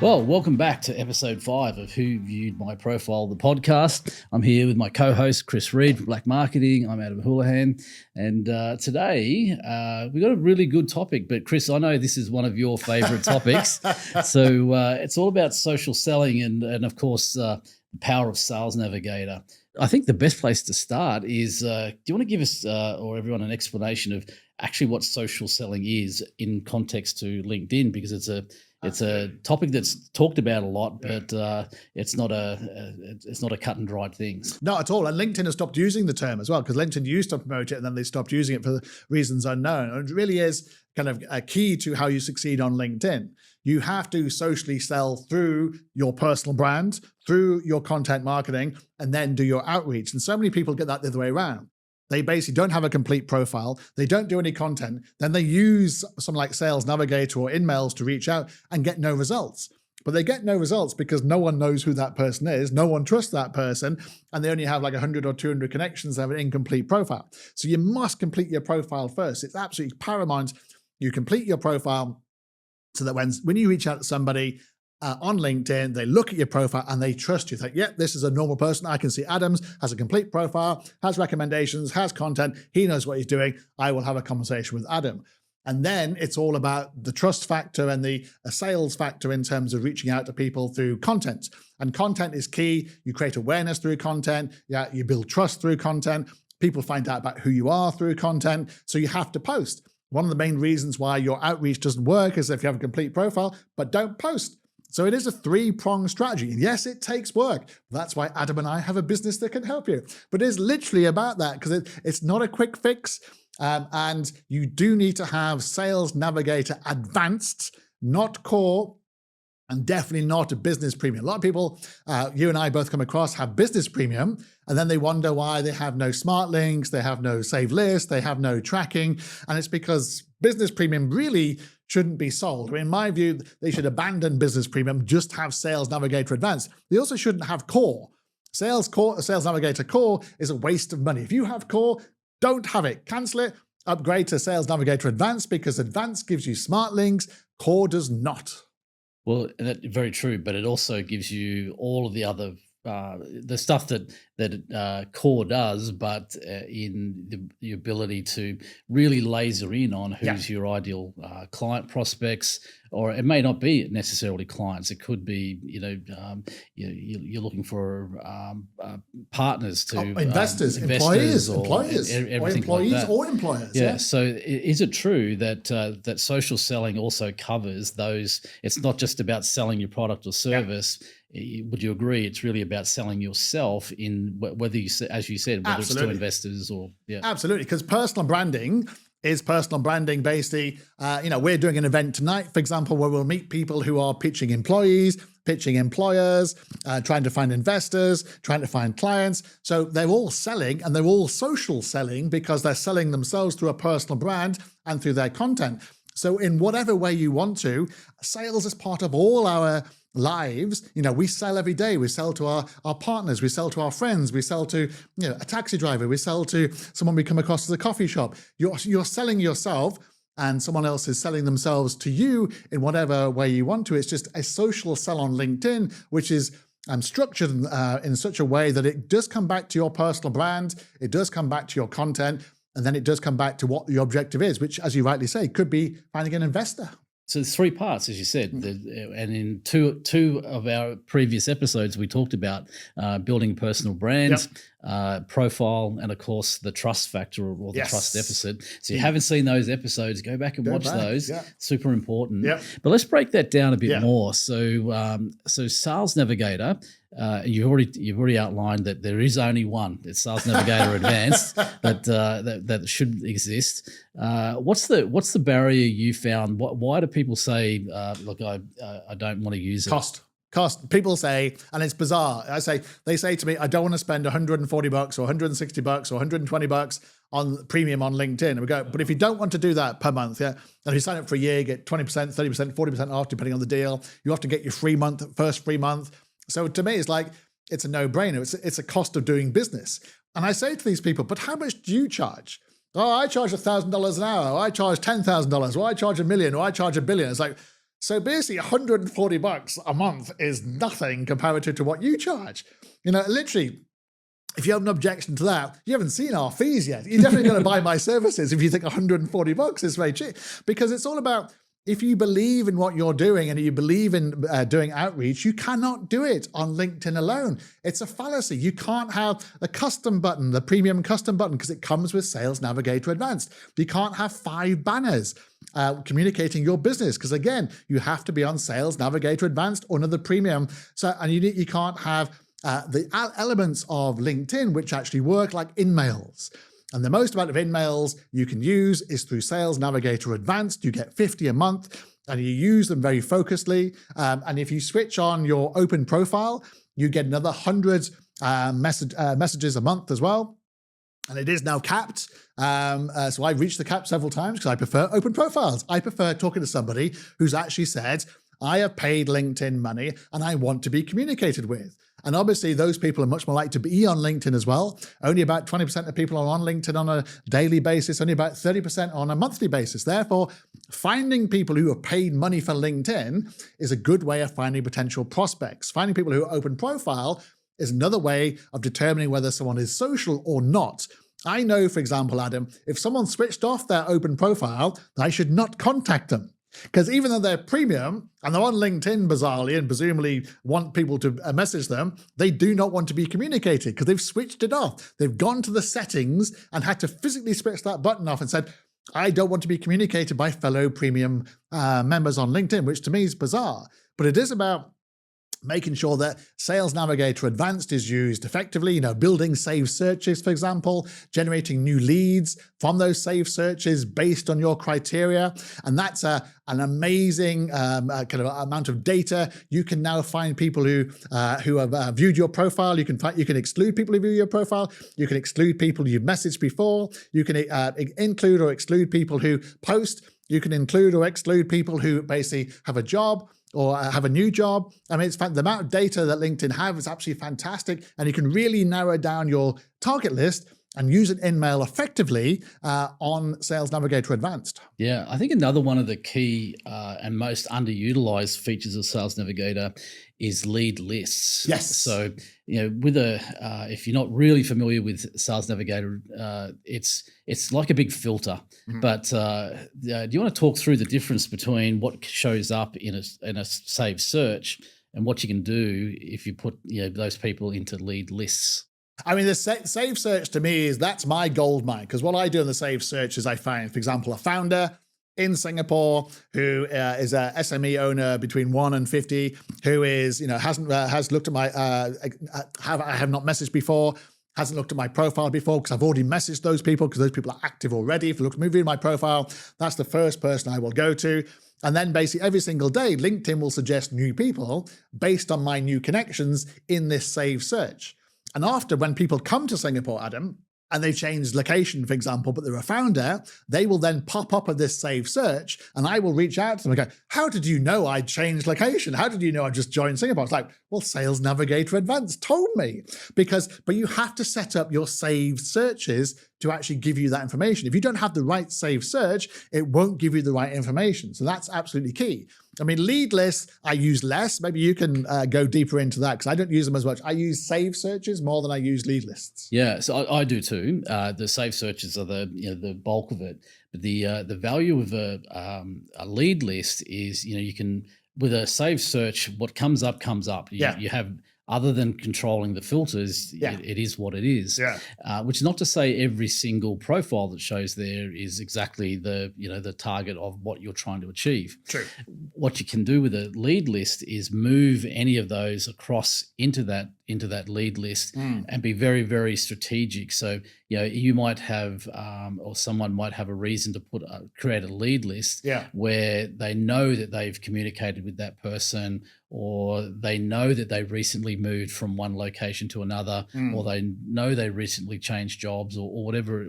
Well, welcome back to episode 5 of Who Viewed My Profile, the podcast. I'm here with my co-host, Chris Reed from Black Marketing. I'm Adam Houlihan. And today, we've got a really good topic. But Chris, I know this is one of your favorite topics. So it's all about social selling and of course, the power of Sales Navigator. I think the best place to start is, do you want to give us or everyone an explanation of actually what social selling is in context to LinkedIn? Because it's a topic that's talked about a lot, but it's not a cut and dried thing. Not at all. And LinkedIn has stopped using the term as well, because LinkedIn used to promote it and then they stopped using it for reasons unknown. And it really is kind of a key to how you succeed on LinkedIn. You have to socially sell through your personal brand, through your content marketing, and then do your outreach. And so many people get that the other way around. They basically don't have a complete profile. They don't do any content. Then they use something like Sales Navigator or InMails to reach out and get no results. But they get no results because no one knows who that person is. No one trusts that person. And they only have like 100 or 200 connections. They have an incomplete profile. So you must complete your profile first. It's absolutely paramount. You complete your profile so that when you reach out to somebody on LinkedIn, they look at your profile and they trust you. Think, yeah, this is a normal person. I can see Adams has a complete profile, has recommendations, has content. He knows what he's doing. I will have a conversation with Adam. And then it's all about the trust factor and the sales factor in terms of reaching out to people through content. And content is key. You create awareness through content. Yeah, you build trust through content. People find out about who you are through content. So you have to post. One of the main reasons why your outreach doesn't work is if you have a complete profile, but don't post. So it is a three-pronged strategy. Yes, it takes work. That's why Adam and I have a business that can help you. But it is literally about that, because it's not a quick fix. And you do need to have Sales Navigator Advanced, not Core, and definitely not a Business Premium. A lot of people, you and I both come across, have Business Premium, and then they wonder why they have no Smartlinks, they have no saved list, they have no tracking. And it's because Business Premium really shouldn't be sold. In my view, they should abandon Business Premium, just have Sales Navigator Advanced. They also shouldn't have Core. Sales Navigator Core is a waste of money. If you have Core, don't have it. Cancel it. Upgrade to Sales Navigator Advanced, because Advanced gives you Smartlinks, Core does not. Well, that's very true, but it also gives you all of the other the stuff that Core does, but in the ability to really laser in on who's your ideal client prospects, or it may not be necessarily clients. It could be, you're looking for partners to investors, employees, or employers. Yeah. So is it true that that social selling also covers those? It's not just about selling your product or service. Yeah. Would you agree it's really about selling yourself in whether you, as you said, whether Absolutely. It's to investors or Absolutely, because personal branding is personal branding. Basically, we're doing an event tonight, for example, where we'll meet people who are pitching employees, pitching employers, trying to find investors, trying to find clients. So they're all selling, and they're all social selling, because they're selling themselves through a personal brand and through their content. So in whatever way you want to, sales is part of all our lives. We sell every day. We sell to our partners. We sell to our friends. We sell to a taxi driver. We sell to someone we come across at a coffee shop. You're selling yourself, and someone else is selling themselves to you in whatever way you want to. It's just a social sell on LinkedIn, which is structured in such a way that it does come back to your personal brand. It does come back to your content. And then it does come back to what the objective is, which, as you rightly say, could be finding an investor. So there's 3 parts, as you said, and in two of our previous episodes, we talked about building personal brands, profile, and of course the trust factor or the trust deficit. So you haven't seen those episodes, go back and watch those. Yeah. Super important. Yep. But let's break that down a bit more. So Sales Navigator. You've already outlined that there is only one. It's Sales Navigator Advanced that should exist. What's the barrier you found? Why do people say, "Look, I don't want to use it"? Cost. People say, and it's bizarre. They say to me, "I don't want to spend $140 or $160 or $120 on premium on LinkedIn." And we go, "But if you don't want to do that per month, and if you sign up for a year, you get 20%, 30%, 40% off, depending on the deal. You have to get your first free month." So to me, it's like, it's a no-brainer. It's a cost of doing business. And I say to these people, "But how much do you charge?" "Oh, I charge $1,000 an hour. Or I charge $10,000. Or I charge $1 million. Or I charge $1 billion. It's like, So basically $140 a month is nothing comparative to what you charge. Literally, if you have an objection to that, you haven't seen our fees yet. You're definitely going to buy my services if you think $140 is very cheap, because it's all about, if you believe in what you're doing and you believe in doing outreach, you cannot do it on LinkedIn alone. It's a fallacy. You can't have the custom button, the premium custom button, because it comes with Sales Navigator Advanced. You can't have 5 banners communicating your business, because again, you have to be on Sales Navigator Advanced under the premium. And you can't have the elements of LinkedIn which actually work, like in-mails. And the most amount of in-mails you can use is through Sales Navigator Advanced. You get 50 a month and you use them very focusedly. And if you switch on your open profile, you get another 100 messages a month as well. And it is now capped. So I've reached the cap several times because I prefer open profiles. I prefer talking to somebody who's actually said, I have paid LinkedIn money and I want to be communicated with. And obviously, those people are much more likely to be on LinkedIn as well. Only about 20% of people are on LinkedIn on a daily basis, only about 30% on a monthly basis. Therefore, finding people who have paid money for LinkedIn is a good way of finding potential prospects. Finding people who are open profile is another way of determining whether someone is social or not. I know, for example, Adam, if someone switched off their open profile, I should not contact them. Because even though they're premium and they're on LinkedIn bizarrely and presumably want people to message them, they do not want to be communicated because they've switched it off. They've gone to the settings and had to physically switch that button off and said, I don't want to be communicated by fellow premium members on LinkedIn, which to me is bizarre. But it is about making sure that Sales Navigator Advanced is used effectively, building saved searches, for example, generating new leads from those saved searches based on your criteria. And that's an amazing kind of amount of data. You can now find people who have viewed your profile. You can exclude people who view your profile. You can exclude people you've messaged before. You can include or exclude people who post. You can include or exclude people who basically have a job or have a new job. I mean, the amount of data that LinkedIn have is absolutely fantastic. And you can really narrow down your target list and use an in-mail effectively on Sales Navigator Advanced. Yeah, I think another one of the key and most underutilized features of Sales Navigator is lead lists. Yes. So, with if you're not really familiar with Sales Navigator, it's like a big filter. Mm-hmm. But do you want to talk through the difference between what shows up in a saved search and what you can do if you put those people into lead lists? I mean, the save search to me that's my gold mine, because what I do in the save search is I find, for example, a founder in Singapore who is a SME owner between 1 and 50, who is has looked at my I have not messaged before, hasn't looked at my profile before because I've already messaged those people because those people are active already. If you look at my profile, that's the first person I will go to. And then basically every single day, LinkedIn will suggest new people based on my new connections in this save search. And after, when people come to Singapore, Adam, and they've changed location, for example, but they're a founder, they will then pop up at this save search and I will reach out to them and go, how did you know I changed location? How did you know I just joined Singapore? It's like, well, Sales Navigator Advanced told me. But you have to set up your saved searches to actually give you that information. If you don't have the right saved search, it won't give you the right information. So that's absolutely key. I mean, lead lists, I use less. Maybe you can go deeper into that because I don't use them as much. I use save searches more than I use lead lists. Yeah, so I do too. The save searches are the bulk of it. But the value of a lead list is you can, with a save search, what comes up comes up. You have, other than controlling the filters, it is what it is. Yeah. Which is not to say every single profile that shows there is exactly the target of what you're trying to achieve. True. What you can do with a lead list is move any of those across into that lead list and be very, very strategic. So you might have or someone might have a reason to create a lead list where they know that they've communicated with that person, or they know that they recently moved from one location to another, or they know they recently changed jobs, or whatever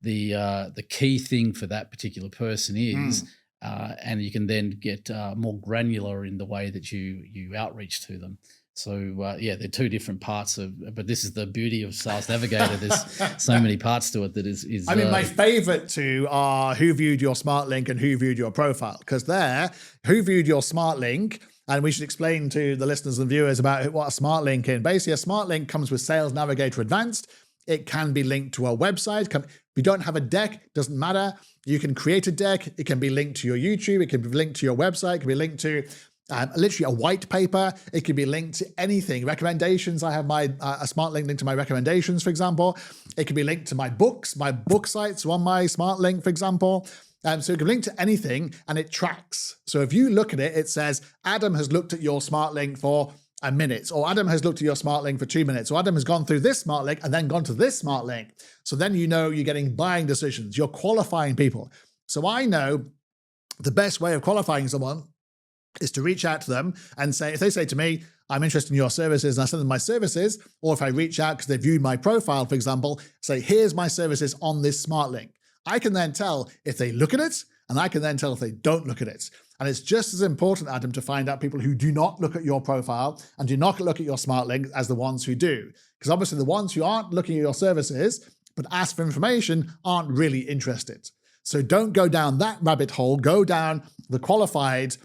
the key thing for that particular person is. And you can then get more granular in the way that you outreach to them. So yeah, they're two different parts but this is the beauty of Sales Navigator. There's so many parts to it that is. I mean, my favorite two are who viewed your smart link and who viewed your profile, because there, who viewed your smart link. And we should explain to the listeners and viewers about what a smart link is. Basically, a smart link comes with Sales Navigator Advanced. It can be linked to a website. If you don't have a deck, doesn't matter. You can create a deck. It can be linked to your YouTube. It can be linked to your website. It can be linked to literally a white paper. It can be linked to anything. Recommendations. I have my a smart link linked to my recommendations, for example. It can be linked to my books. My book sites on my smart link, for example. So it can link to anything and it tracks. So if you look at it, it says, Adam has looked at your smart link for a minute, or Adam has looked at your smart link for 2 minutes, or Adam has gone through this smart link and then gone to this smart link. So then you know you're getting buying decisions. You're qualifying people. So I know the best way of qualifying someone is to reach out to them and say, if they say to me, I'm interested in your services, and I send them my services, or if I reach out because they viewed my profile, for example, say, here's my services on this smart link. I can then tell if they look at it, and I can then tell if they don't look at it. And it's just as important, Adam, to find out people who do not look at your profile and do not look at your smart link as the ones who do. Because obviously the ones who aren't looking at your services but ask for information aren't really interested. So don't go down that rabbit hole. Go down the qualified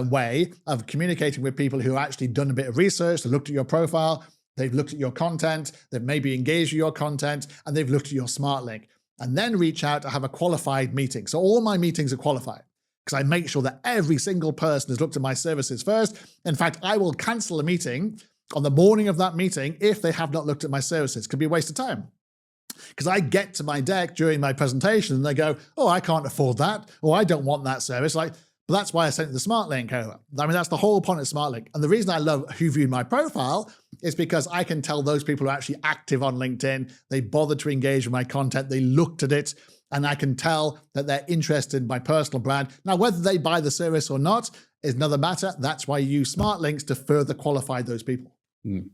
way of communicating with people who have actually done a bit of research. They looked at your profile, they've looked at your content, they've maybe engaged with your content, and they've looked at your smart link. And then reach out to have a qualified meeting. So all my meetings are qualified because I make sure that every single person has looked at my services first. In fact, I will cancel a meeting on the morning of that meeting if they have not looked at my services. It could be a waste of time. Because I get to my deck during my presentation and they go, oh, I can't afford that, or I don't want that service. Like, but that's why I sent the smart link over. I mean, that's the whole point of smart link. And the reason I love who viewed my profile is because I can tell those people who are actually active on LinkedIn, they bothered to engage with my content, they looked at it, and I can tell that they're interested in my personal brand. Now, whether they buy the service or not is another matter. That's why you use smart links to further qualify those people.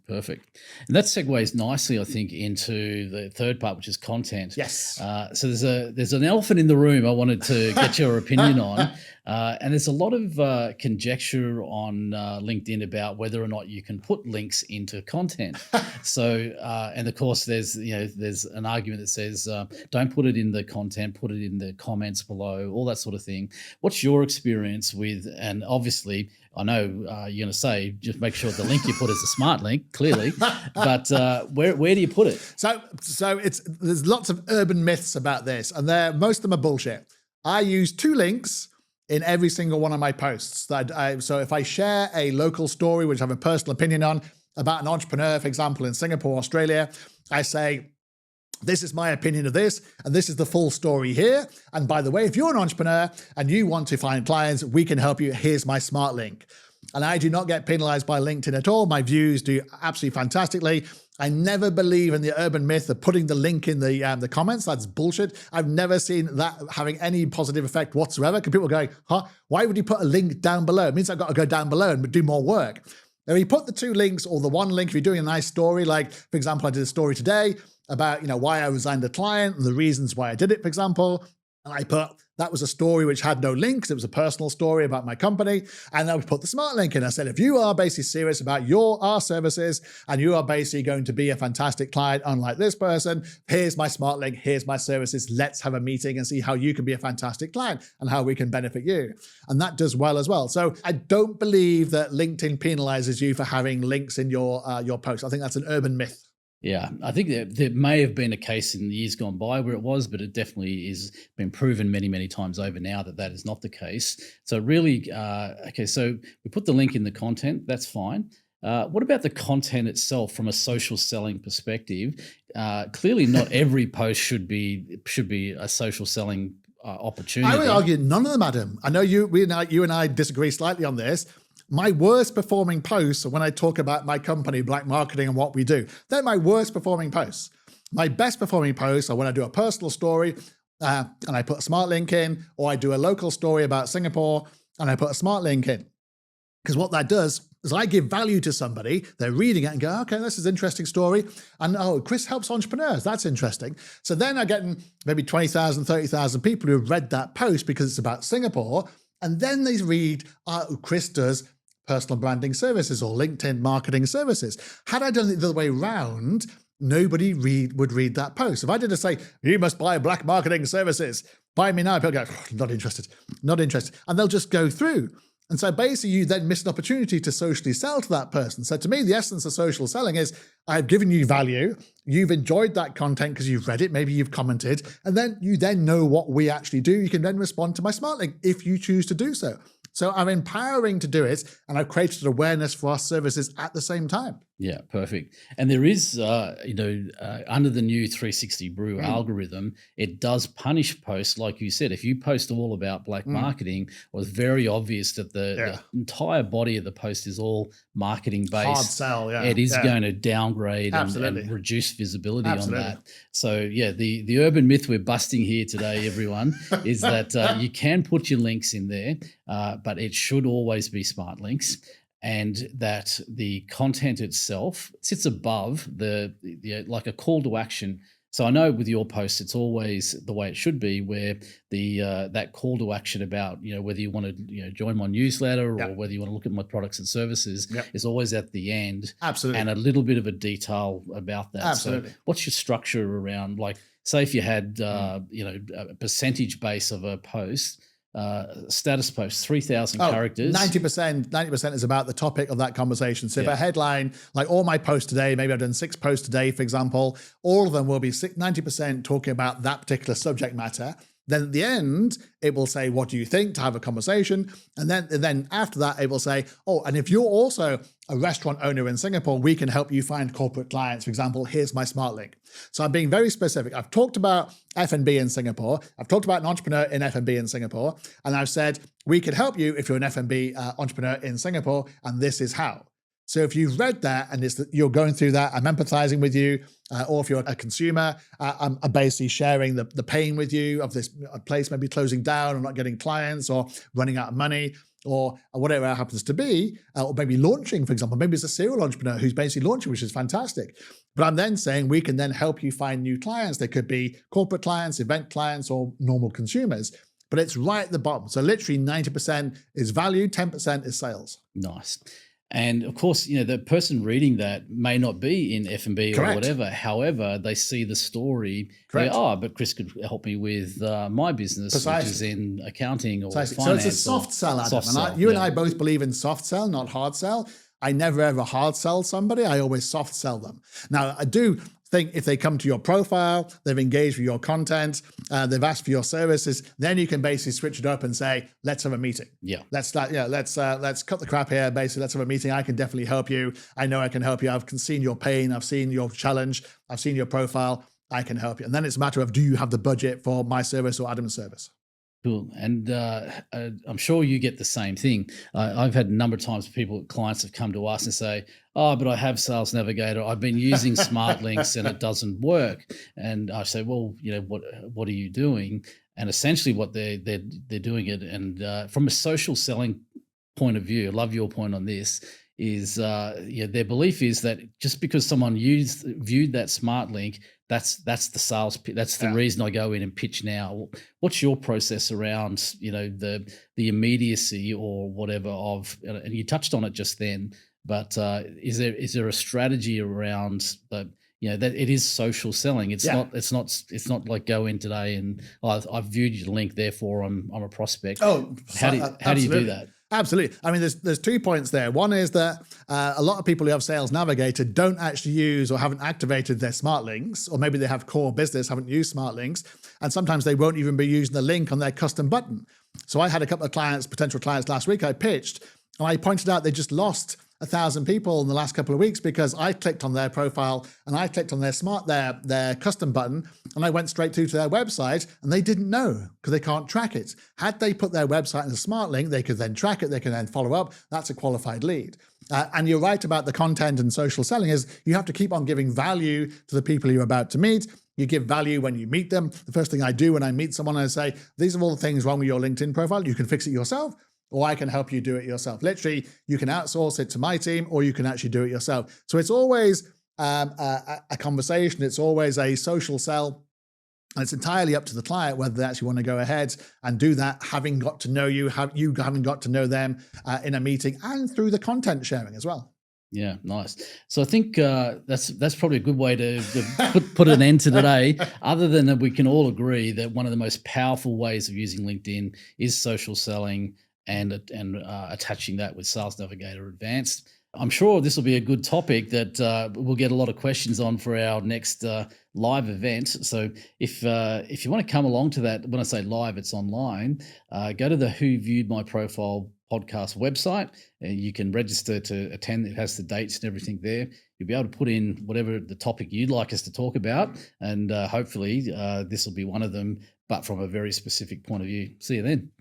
Perfect. And that segues nicely, I think, into the third part, which is content. Yes. So there's an elephant in the room I wanted to get your opinion on. And there's a lot of conjecture on LinkedIn about whether or not you can put links into content. So, and of course, there's an argument that says don't put it in the content, put it in the comments below, all that sort of thing. What's your experience with? And obviously, I know you're going to say just make sure the link you put is a smart link, clearly. But where do you put it? So there's lots of urban myths about this, and most of them are bullshit. I use 2 links in every single one of my posts. So if I share a local story, which I have a personal opinion on, about an entrepreneur, for example, in Singapore, Australia, I say, this is my opinion of this, and this is the full story here. And by the way, if you're an entrepreneur and you want to find clients, we can help you. Here's my smart link. And I do not get penalized by LinkedIn at all. My views do absolutely fantastically. I never believe in the urban myth of putting the link in the comments. That's bullshit. I've never seen that having any positive effect whatsoever. Because people are going, why would you put a link down below? It means I've got to go down below and do more work. Now, you put the 2 links or the 1 link, if you're doing a nice story, like, for example, I did a story today about, why I resigned a client and the reasons why I did it, for example. And I put, that was a story which had no links. It was a personal story about my company. And then we put the smart link in. I said, if you are basically serious about our services and you are basically going to be a fantastic client, unlike this person, here's my smart link, here's my services. Let's have a meeting and see how you can be a fantastic client and how we can benefit you. And that does well as well. So I don't believe that LinkedIn penalizes you for having links in your posts. I think that's an urban myth. Yeah, I think there may have been a case in the years gone by where it was, but it definitely is been proven many, many times over now that is not the case. So really, okay, so we put the link in the content, that's fine. What about the content itself from a social selling perspective? Clearly not every post should be a social selling opportunity. I would argue none of them, Adam. I know you and I disagree slightly on this. My worst performing posts are when I talk about my company, Black Marketing, and what we do. They're my worst performing posts. My best performing posts are when I do a personal story and I put a smart link in, or I do a local story about Singapore and I put a smart link in. Because what that does is I give value to somebody, they're reading it and go, okay, this is an interesting story. And Chris helps entrepreneurs, that's interesting. So then I get maybe 20,000, 30,000 people who have read that post because it's about Singapore. And then they read, Chris does personal branding services or LinkedIn marketing services. Had I done it the other way around, nobody would read that post. If I did to say, you must buy black marketing services, buy me now, people go, not interested, not interested. And they'll just go through. And so basically you then miss an opportunity to socially sell to that person. So to me, the essence of social selling is I've given you value. You've enjoyed that content because you've read it. Maybe you've commented, and then you then know what we actually do. You can then respond to my smart link if you choose to do so. So I'm empowering to do it, and I've created awareness for our services at the same time. Yeah, perfect. And there is, under the new 360 Brew algorithm, it does punish posts, like you said. If you post all about black marketing, or it's very obvious that the entire body of the post is all marketing based, hard sell, it is going to downgrade and reduce visibility on that. So yeah, the urban myth we're busting here today, everyone, is that you can put your links in there, but it should always be smart links. And that the content itself sits above the like a call to action. So I know with your posts, it's always the way it should be, where the that call to action about whether you want to join my newsletter or whether you want to look at my products and services is always at the end. Absolutely. And a little bit of a detail about that. Absolutely. So what's your structure around, like, say if you had a percentage base of a post. Status post, 3,000 characters. 90% is about the topic of that conversation. So if a headline, like all my posts today, maybe I've done 6 posts today, for example, all of them will be 90% talking about that particular subject matter. Then at the end, it will say, what do you think, to have a conversation. And then after that, it will say, and if you're also a restaurant owner in Singapore, we can help you find corporate clients. For example, here's my smart link. So I'm being very specific. I've talked about F&B in Singapore. I've talked about an entrepreneur in F&B in Singapore. And I've said, we can help you if you're an F&B entrepreneur in Singapore. And this is how. So if you've read that and you're going through that, I'm empathizing with you, or if you're a consumer, I'm basically sharing the pain with you of this place maybe closing down or not getting clients or running out of money or whatever it happens to be, or maybe launching, for example. Maybe it's a serial entrepreneur who's basically launching, which is fantastic. But I'm then saying we can then help you find new clients. They could be corporate clients, event clients, or normal consumers. But it's right at the bottom. So literally 90% is value, 10% is sales. Nice. And of course, the person reading that may not be in F&B or whatever. However, they see the story. They go, but Chris could help me with my business, which is in accounting or finance. So it's a soft sell, Adam. And I both believe in soft sell, not hard sell. I never ever hard sell somebody. I always soft sell them. Now, I do think if they come to your profile, they've engaged with your content, they've asked for your services, then you can basically switch it up and say, let's have a meeting. Let's cut the crap here. Basically, let's have a meeting. I can definitely help you. I know I can help you. I've seen your pain. I've seen your challenge. I've seen your profile. I can help you. And then it's a matter of, do you have the budget for my service or Adam's service? Cool. And I'm sure you get the same thing. I've had a number of times clients have come to us and say, but I have Sales Navigator. I've been using Smartlinks and it doesn't work. And I say, well, what are you doing? And essentially what they're doing it. And from a social selling point of view, I love your point on this, is their belief is that just because someone viewed that smart link, that's the sales. That's the reason I go in and pitch now. What's your process around the immediacy or whatever of? And you touched on it just then, but is there a strategy around that it is social selling? It's not like go in today and I've viewed your link, therefore I'm a prospect. How do you do that? Absolutely. I mean, there's 2 points there. One is that a lot of people who have Sales Navigator don't actually use or haven't activated their smart links, or maybe they have core business, haven't used smart links, and sometimes they won't even be using the link on their custom button. So I had a couple of potential clients last week I pitched, and I pointed out they just lost 1,000 people in the last couple of weeks because I clicked on their profile and I clicked on their custom button and I went straight through to their website and they didn't know because they can't track it. Had they put their website in a smart link, they could then track it, they can then follow up. That's a qualified lead. And you're right about the content and social selling is you have to keep on giving value to the people you're about to meet. You give value when you meet them. The first thing I do when I meet someone, I say, these are all the things wrong with your LinkedIn profile. You can fix it yourself, or I can help you do it yourself. Literally, you can outsource it to my team, or you can actually do it yourself. So it's always a conversation. It's always a social sell. And it's entirely up to the client whether they actually want to go ahead and do that, having got to know you, you haven't got to know them in a meeting, and through the content sharing as well. Yeah, nice. So I think that's probably a good way to put an end to today. Other than that, we can all agree that one of the most powerful ways of using LinkedIn is social selling and attaching that with Sales Navigator Advanced. I'm sure this will be a good topic that we'll get a lot of questions on for our next live event. So if you want to come along to that, when I say live, it's online. Go to the Who Viewed My Profile podcast website, and you can register to attend. It has the dates and everything there. You'll be able to put in whatever the topic you'd like us to talk about, and hopefully this will be one of them, but from a very specific point of view. See you then.